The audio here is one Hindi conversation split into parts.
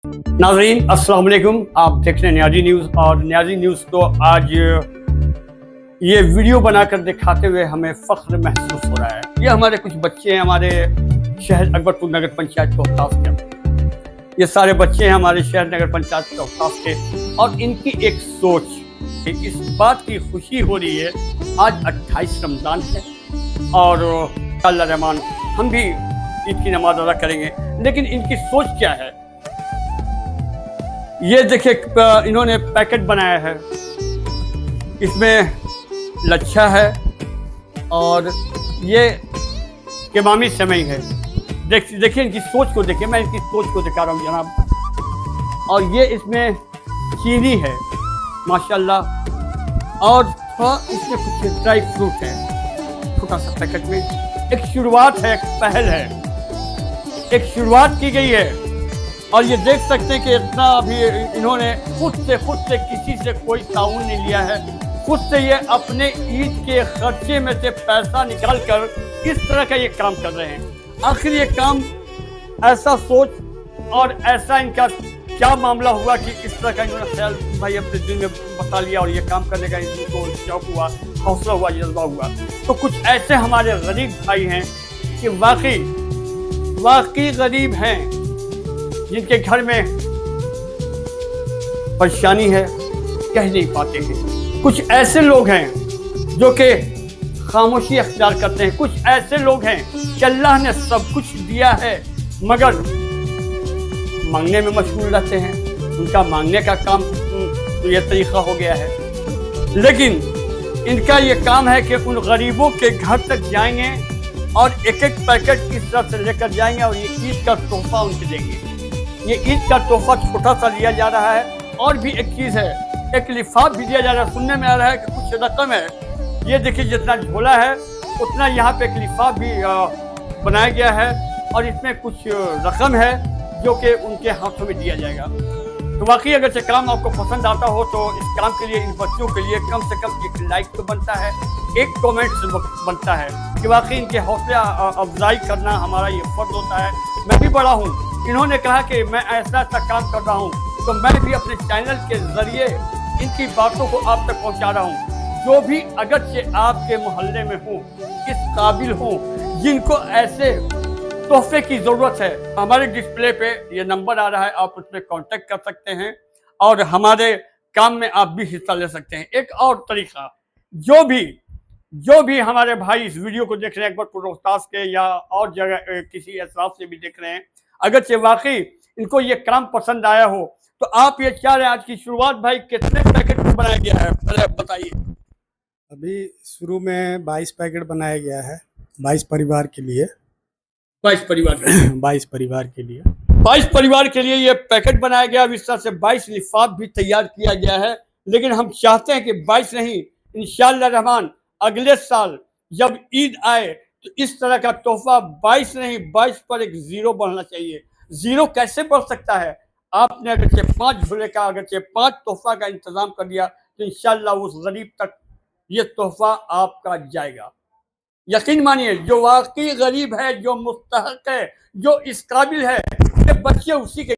नाज़रीन अस्सलाम वालेकुम, आप देख रहे हैं न्याजी न्यूज़। और न्याजी न्यूज़ को आज ये वीडियो बनाकर दिखाते हुए हमें फ़ख्र महसूस हो रहा है। ये हमारे कुछ बच्चे हैं, हमारे शहर अकबरपुर नगर पंचायत तोहफ़ास के। ये सारे बच्चे हैं हमारे शहर नगर पंचायत तोहफ़ास के, और इनकी एक सोच कि इस बात की खुशी हो रही है आज 28 रमज़ान है और अल्लाह रहमान हम भी ईद की नमाज अदा करेंगे। लेकिन इनकी सोच क्या है, ये देखिए इन्होंने पैकेट बनाया है, इसमें लच्छा है और ये केमामी सेवई है। देखिए इनकी सोच को देखिए, मैं इनकी सोच को दिखा रहा हूँ जनाब। और ये इसमें चीनी है माशाल्लाह, और थोड़ा इसमें कुछ ड्राई फ्रूट है छोटा सा पैकेट में। एक शुरुआत है, एक पहल है, एक शुरुआत की गई है। और ये देख सकते हैं कि इतना अभी इन्होंने खुद से किसी से कोई ताउन नहीं लिया है, खुद से ये अपने ईद के खर्चे में से पैसा निकाल कर इस तरह का ये काम कर रहे हैं। आखिर ये काम ऐसा सोच और ऐसा इनका क्या मामला हुआ कि इस तरह का इन्होंने ख्याल भाई अपने दिल में बता लिया और ये काम करने का इनको शौक हुआ, हौसला हुआ, जज्बा हुआ। तो कुछ ऐसे हमारे गरीब भाई हैं कि वाकई गरीब हैं, जिनके घर में परेशानी है, कह नहीं पाते हैं। कुछ ऐसे लोग हैं जो कि खामोशी अख्तियार करते हैं। कुछ ऐसे लोग हैं कि अल्लाह ने सब कुछ दिया है मगर मांगने में मशगूल रहते हैं। उनका मांगने का काम तो ये तरीका हो गया है। लेकिन इनका ये काम है कि उन गरीबों के घर तक जाएंगे और एक एक पैकेट इस तरह से लेकर जाएंगे और ये ईद का तोहफा उनके देंगे। ये ईद का तोहफा छोटा सा लिया जा रहा है। और भी एक चीज़ है, एक लिफाफ भी दिया जा रहा है। सुनने में आ रहा है कि कुछ रकम है, ये देखिए जितना झोला है उतना यहाँ पे एक लिफाफ भी बनाया गया है और इसमें कुछ रकम है जो कि उनके हाथों में दिया जाएगा। तो वाकई अगर ये काम आपको पसंद आता हो तो इस काम के लिए, इन बच्चों के लिए कम से कम एक लाइक तो बनता है, एक कमेंट बनता है कि वाकई इनके हौसला अफजाई करना हमारा ये फर्ज होता है। मैं भी बड़ा हूँ, इन्होंने कहा कि मैं ऐसा काम कर रहा हूँ तो मैं भी अपने चैनल के जरिए इनकी बातों को आप तक पहुँचा रहा हूँ। जो भी अगरचे आपके मोहल्ले में हो, इस काबिल हो, जिनको ऐसे तोहफे की ज़रूरत है, हमारे डिस्प्ले पे ये नंबर आ रहा है, आप उसमें कांटेक्ट कर सकते हैं और हमारे काम में आप भी हिस्सा ले सकते हैं। एक और तरीका, जो भी हमारे भाई इस वीडियो को देख रहे हैं अकबरपुर रोहतास के या और जगह किसी एतराफ़ से भी देख रहे हैं, अगर से वाकई इनको ये काम पसंद आया हो तो आप ये क्या रहे आज की शुरुआत भाई कितने पैकेट में बनाया गया है पहले बताइए। अभी शुरू में 22 पैकेट बनाया गया है, 22 परिवार के लिए। 22 परिवार 22 परिवार के लिए 22 परिवार के लिए ये पैकेट बनाया गया। इस तरह से 22 लिफाफ भी तैयार किया गया है। लेकिन हम चाहते हैं कि 22 नहीं, इंशाअल्लाह रहमान अगले साल जब ईद आए तो इस तरह का तोहफा 22 नहीं, 22 पर एक जीरो बढ़ना चाहिए। जीरो कैसे बढ़ सकता है? आपने अगर 5 झोले का, अगर 5 तोहफा का इंतजाम कर दिया तो इंशाअल्लाह उस गरीब तक ये तोहफा आपका जाएगा। यकीन मानिए, जो वाकई गरीब है, जो मुस्तहक है, जो इस काबिल है, ये बच्चे उसी के।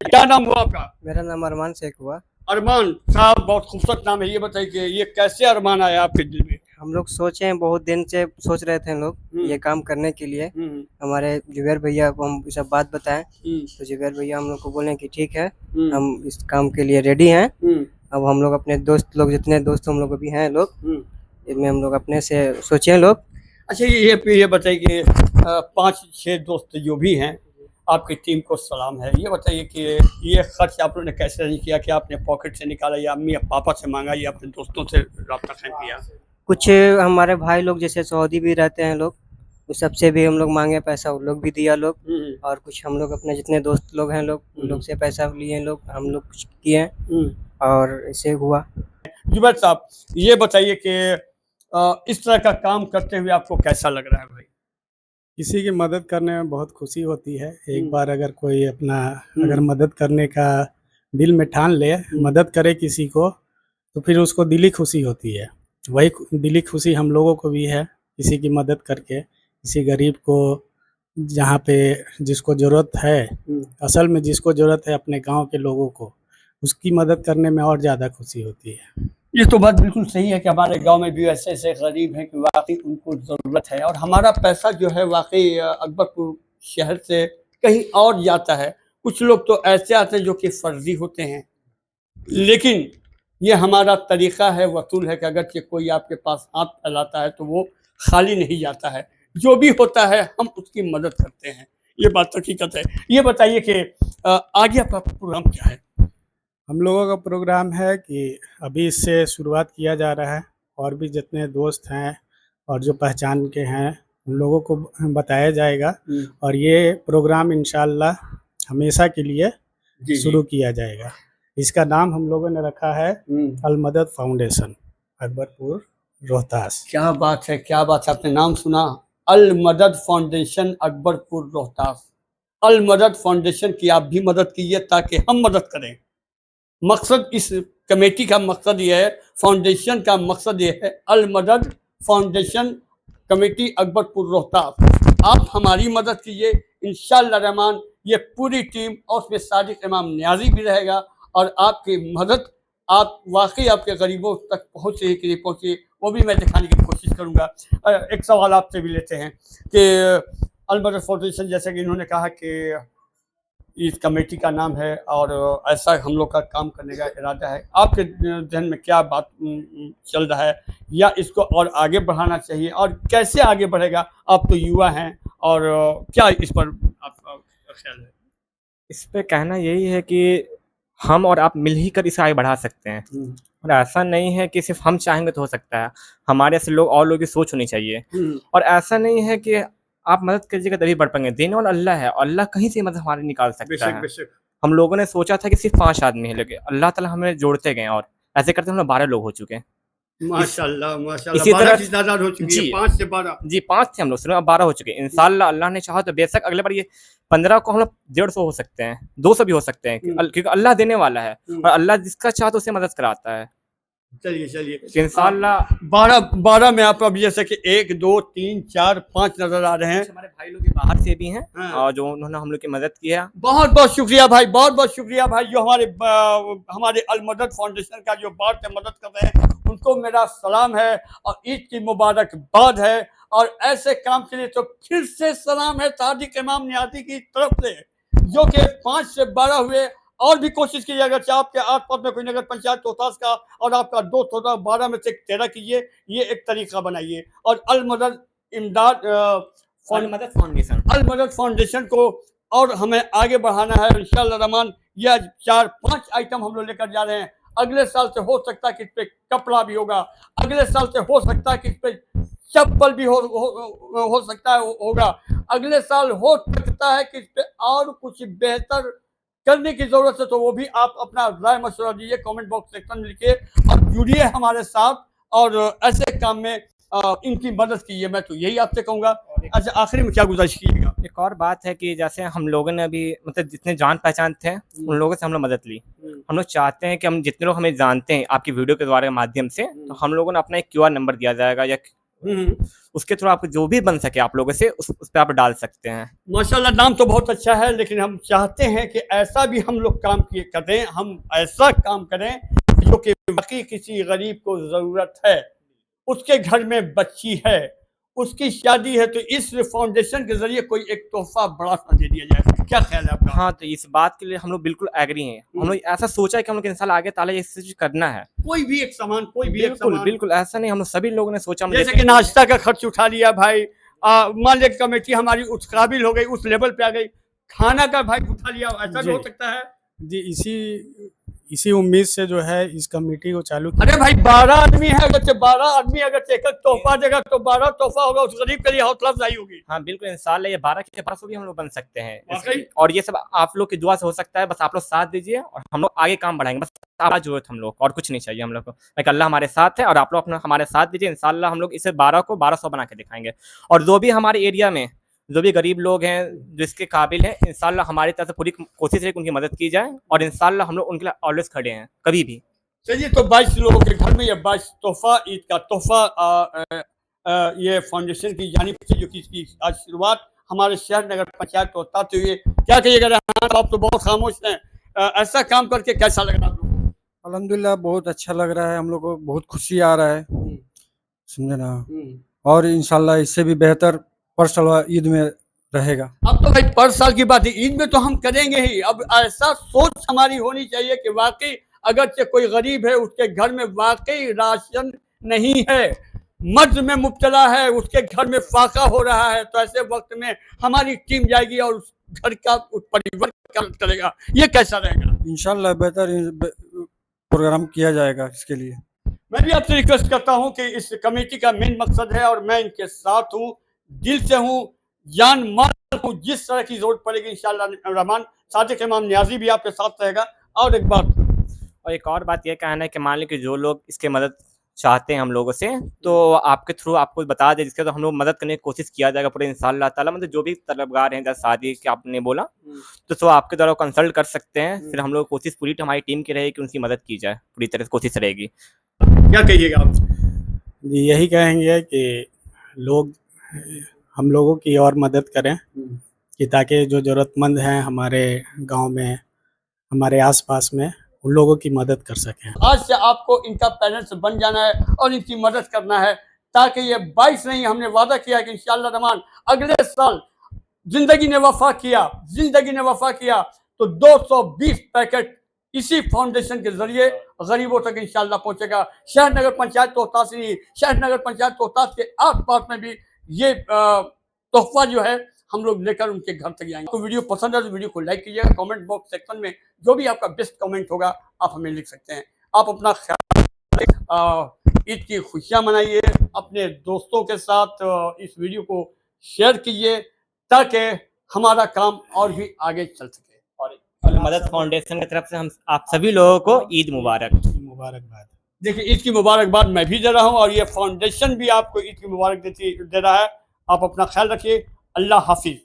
क्या नाम हुआ आपका? मेरा नाम अरमान शेख हुआ। अरमान साहब, बहुत खूबसूरत नाम है। ये बताइए कि ये कैसे अरमान आया आपके दिल में? हम लोग सोचे हैं, बहुत दिन से सोच रहे थे लोग ये काम करने के लिए। हमारे जुबैर भैया को हम सब बात बताएं तो जुबैर भैया हम लोग को बोले कि ठीक है, हम इस काम के लिए रेडी हैं। अब हम लोग अपने दोस्त लोग, जितने दोस्त हम लोग अभी हैं लोग, इनमें हम लोग अपने से सोचे लोग। अच्छा, ये बताइए कि 5-6 दोस्त जो भी हैं, आपकी टीम को सलाम है। ये बताइए कि ये खर्च आप लोगों ने कैसे नहीं किया, कि आपने पॉकेट से निकाला या अम्मी या पापा से मांगा या अपने दोस्तों से रब्ता कायम किया? कुछ हमारे भाई लोग जैसे सऊदी भी रहते हैं लोग, उस सबसे भी हम लोग मांगे पैसा, उन लोग भी दिया लोग। और कुछ हम लोग अपने जितने दोस्त लोग हैं लोग, उन लोग से पैसा लिए लोग, हम लोग कुछ किए और ऐसे हुआ। जुबैर साहब, ये बताइए कि इस तरह का काम करते हुए आपको कैसा लग रहा है भाई? किसी की मदद करने में बहुत खुशी होती है। एक बार अगर कोई अपना अगर मदद करने का दिल में ठान ले, मदद करे किसी को, तो फिर उसको दिली खुशी होती है। वही दिली खुशी हम लोगों को भी है, किसी की मदद करके, किसी गरीब को जहाँ पे जिसको ज़रूरत है, असल में जिसको ज़रूरत है अपने गांव के लोगों को, उसकी मदद करने में और ज़्यादा खुशी होती है। ये तो बात बिल्कुल सही है कि हमारे गांव में भी ऐसे ऐसे गरीब हैं कि वाकई उनको ज़रूरत है, और हमारा पैसा जो है वाकई अकबरपुर शहर से कहीं और जाता है। कुछ लोग तो ऐसे आते हैं जो कि फर्जी होते हैं, लेकिन ये हमारा तरीका है, वसूल है कि अगर कि कोई आपके पास हाथ फैलाता है तो वो खाली नहीं जाता है, जो भी होता है हम उसकी मदद करते हैं। ये बात हकीकत है। ये बताइए कि आगे आपका प्रोग्राम क्या है? हम लोगों का प्रोग्राम है कि अभी इससे शुरुआत किया जा रहा है, और भी जितने दोस्त हैं और जो पहचान के हैं उन लोगों को बताया जाएगा, और ये प्रोग्राम इंशाल्लाह हमेशा के लिए शुरू किया जाएगा। इसका नाम हम लोगों ने रखा है अल मदद फाउंडेशन, अकबरपुर रोहतास। क्या बात है, क्या बात है, आपने नाम सुना, अल मदद फाउंडेशन अकबरपुर रोहतास। अल मदद फाउंडेशन की आप भी मदद कीजिए ताकि हम मदद करें। मकसद इस कमेटी का मकसद ये है, फाउंडेशन का मकसद ये है, अल मदद फाउंडेशन कमेटी अकबरपुर रोहतास। आप हमारी मदद कीजिए, इंशाअल्लाह रहमान ये पूरी टीम और उसमें सादिक इमाम न्याजी भी रहेगा, और आपकी मदद आप वाकई आपके गरीबों तक पहुँचे कि नहीं पहुँचे वो भी मैं दिखाने की कोशिश करूँगा। एक सवाल आपसे भी लेते हैं कि अल मदद फाउंडेशन, जैसे कि इन्होंने कहा कि इस कमेटी का नाम है और ऐसा हम लोग का काम करने का इरादा है, आपके जहन में क्या बात चल रहा है, या इसको और आगे बढ़ाना चाहिए, और कैसे आगे बढ़ेगा? आप तो युवा हैं, और क्या इस पर आपका ख्याल है? इस पे कहना यही है कि हम और आप मिल ही कर इसे आगे बढ़ा सकते हैं, और ऐसा नहीं है कि सिर्फ हम चाहेंगे तो हो सकता है, हमारे ऐसे लोग और लोगों की सोच होनी चाहिए। और ऐसा नहीं है कि आप मदद कीजिएगा तभी बढ़ पाएंगे, देने वाला अल्लाह है, और अल्लाह कहीं से मदद हमारी निकाल सकता है। हम लोगों ने सोचा था कि सिर्फ 5 आदमी है, लेकिन अल्लाह ताला हमें जोड़ते गए, और ऐसे करते हम लोग 12 लोग हो चुके हैं। माशाल्लाह माशाल्लाह, इसी 12 तरह की तादाद हो चुकी है, 5 से 12। जी 5 थे हम लोग, अब 12 हो चुके हैं। इंशाल्लाह अल्लाह ने चाहा तो बेशक अगले बार ये 15 को हम लोग 150 हो सकते हैं, 200 भी हो सकते हैं, क्योंकि अल्लाह देने वाला है, और अल्लाह जिसका चाहा तो उसे मदद कराता है। चलिए चलिए, इंशाल्लाह 12 में आप अब जैसे कि 1 2 3 4 5 नजर आ रहे हैं। हमारे भाई लोग बाहर से भी हैं, और जो उन्होंने हम लोग की मदद की है। बहुत बहुत शुक्रिया भाई, बहुत बहुत शुक्रिया भाई, जो हमारे अल मदद फाउंडेशन का जो बाहर से मदद कर रहे हैं, उनको मेरा सलाम है और ईद की मुबारकबाद है। और ऐसे काम के लिए तो फिर से सलाम है सादिक इमाम न्याजी की तरफ से, जो कि 5 से 12 हुए। और भी कोशिश कीजिए, अगर आपके आस पास में कोई नगर पंचायत रोहतास का और आपका दोस्त होता, 12 में से 13 कीजिए, ये एक तरीका बनाइए। और अल मदद इमदाद अल मदद फाउंडेशन, अल मदद फाउंडेशन को और हमें आगे बढ़ाना है इंशाअल्लाह रहमान। यह 4-5 आइटम हम लोग लेकर जा रहे हैं। अगले साल से हो सकता है कि इस पे कपड़ा भी होगा, अगले साल से हो सकता है कि इस पे चप्पल भी हो सकता है होगा, अगले साल हो सकता है कि इस पे और कुछ बेहतर करने की जरूरत है, तो वो भी आप अपना राय मशवरा दीजिए, कमेंट बॉक्स सेक्शन में लिखिए और जुड़िए हमारे साथ, और ऐसे काम में इनकी मदद कीजिए। मैं तो यही आपसे कहूँगा। अच्छा, आखिरी में क्या गुजारिश कीजिएगा? एक और बात है कि जैसे हम लोगों ने अभी मतलब जितने जान पहचान थे उन लोगों से हम लोग मदद ली। हम लोग चाहते हैं कि हम जितने लोग हमें जानते हैं आपकी वीडियो के द्वारा माध्यम से, तो हम लोगों ने अपना एक QR नंबर दिया जाएगा, या उसके थ्रू आपको जो भी बन सके आप लोगों से उस पर आप डाल सकते हैं। माशाल्लाह, नाम तो बहुत अच्छा है, लेकिन हम चाहते हैं कि ऐसा भी हम लोग काम करें, हम ऐसा काम करें जो कि बाकी किसी गरीब को ज़रूरत है, उसके घर में बच्ची है, उसकी शादी है, तो इस फाउंडेशन के जरिए कोई एक तोहफा बड़ा सा दे दिया जाए। क्या ख्याल है आपका? हाँ, तो इस बात के लिए हम लोग बिल्कुल एग्री हैं। हम लोग ऐसा सोचा है कि हम लोग इंशाल्लाह आगे ताला ये चीज करना है। कोई भी एक सामान, कोई भी एक बिल्कुल सामान, बिल्कुल ऐसा नहीं, हम लोग सभी लोगों ने सोचा जैसे कि नाश्ता का खर्च उठा लिया भाई, मान लिया कमेटी हमारी उस काबिल हो गई, उस लेवल पे आ गई, खाना का भाई उठा लिया, ऐसा भी हो सकता है जी। इसी उम्मीद से जो है इस कमेटी को चालू अरे भाई 12 आदमी है, अगर 12 आदमी अगर एक तोहफा देगा तो 12 तोहफा होगा, उस गरीब के लिए हौसला अफजाई होगी। हाँ बिल्कुल, इंशाल्लाह ये 12 के 1200 भी हम लोग बन सकते हैं, वाकई। और ये सब आप लोग की दुआ से हो सकता है। बस आप लोग साथ दीजिए और हम लोग आगे काम बढ़ाएंगे, बस आपका जरूरत हम लोग, और कुछ नहीं चाहिए हम लोग को। अल्लाह हमारे साथ है और आप लोग अपना हमारे साथ दीजिए, इंशाल्लाह हम लोग इसे 12 को 1200 बना के दिखाएंगे। और जो भी हमारे एरिया में जो भी गरीब लोग हैं जो इसके काबिल हैं, इंशाल्लाह हमारी तरफ से पूरी कोशिश है कि उनकी मदद की जाए, और इंशाल्लाह हम लोग उनके लिए ऑलवेज खड़े हैं, कभी भी। चलिए, तो 22 लोगों के घर में ये 22 तोहफा, ईद का तोहफा ये फाउंडेशन की जानिब से जो कि इसकी आज शुरुआत हमारे शहर नगर पंचायत को बताते हुए क्या कहिएगा? रेहान साहब तो बहुत खामोश हैं, ऐसा काम करके कैसा लग रहा है आप लोगों को? अल्हम्दुलिल्लाह बहुत अच्छा लग रहा है, हम लोग को बहुत खुशी आ रहा है, समझे ना। और इंशाल्लाह इससे भी बेहतर परसल ईद में रहेगा। अब तो भाई पर साल की बात है, ईद में तो हम करेंगे ही। अब ऐसा सोच हमारी होनी चाहिए कि वाकई अगर से कोई गरीब है, उसके घर में वाकई राशन नहीं है, मर्ज में मुब्तला है, उसके घर में फाका हो रहा है, तो ऐसे वक्त में हमारी टीम जाएगी और उस घर का, उस परिवार का मदद करेगा। ये कैसा रहेगा? इंशाल्लाह बेहतर प्रोग्राम किया जाएगा इसके लिए। मैं भी आपसे रिक्वेस्ट करता हूं कि इस कमेटी का मेन मकसद है और मैं इनके साथ हूं, दिल से हूं, जान माल हूं। जिस तरह की जरूरत पड़ेगी इंशाल्लाह रहमान, सादिक इमाम नियाजी भी आपके साथ रहेगा। और एक बात, और एक और बात ये कहना है कि मान लीजिए कि जो लोग इसके मदद चाहते हैं हम लोगों से, तो आपके थ्रू आपको बता दें, जिसके तो हम लोग मदद करने की कोशिश किया जाएगा पूरे इंशाअल्लाह ताला। मतलब जो भी तलबगार हैं, जैसे शादी के आपने बोला, तो आपके द्वारा कंसल्ट कर सकते हैं। फिर हम लोग कोशिश पूरी हमारी टीम की रहेगी कि उनकी मदद की जाए, पूरी तरह से कोशिश रहेगी। क्या कहिएगा आप? जी यही कहेंगे कि लोग हम लोगों की और मदद करें कि ताकि जो ज़रूरतमंद हैं हमारे गांव में, हमारे आसपास में, उन लोगों की मदद कर सकें। आज से आपको इनका पेरेंट्स बन जाना है और इनकी मदद करना है, ताकि ये 22 नहीं, हमने वादा किया कि इंशाअल्लाह रहमान अगले साल जिंदगी ने वफा किया तो 220 पैकेट इसी फाउंडेशन के जरिए गरीबों तक इंशाअल्लाह पहुंचेगा। शहर नगर पंचायत तोहतास से नहीं, शहर नगर पंचायत तोहतास के आस पास में भी ये तोहफा जो है हम लोग लेकर उनके घर तक जाएंगे। आपको वीडियो पसंद है तो वीडियो को लाइक कीजिएगा। कमेंट बॉक्स सेक्शन में जो भी आपका बेस्ट कमेंट होगा आप हमें लिख सकते हैं। आप अपना ख्याल, ईद की खुशियां मनाइए, अपने दोस्तों के साथ इस वीडियो को शेयर कीजिए ताकि हमारा काम और भी आगे चल सके। और मदद फाउंडेशन की तरफ से हम आप सभी लोगों को ईद मुबारक। मुबारकबाद। देखिए, ईद की मुबारकबाद मैं भी दे रहा हूं और ये फाउंडेशन भी आपको ईद की मुबारक दे रहा है। आप अपना ख्याल रखिए। अल्लाह हाफिज।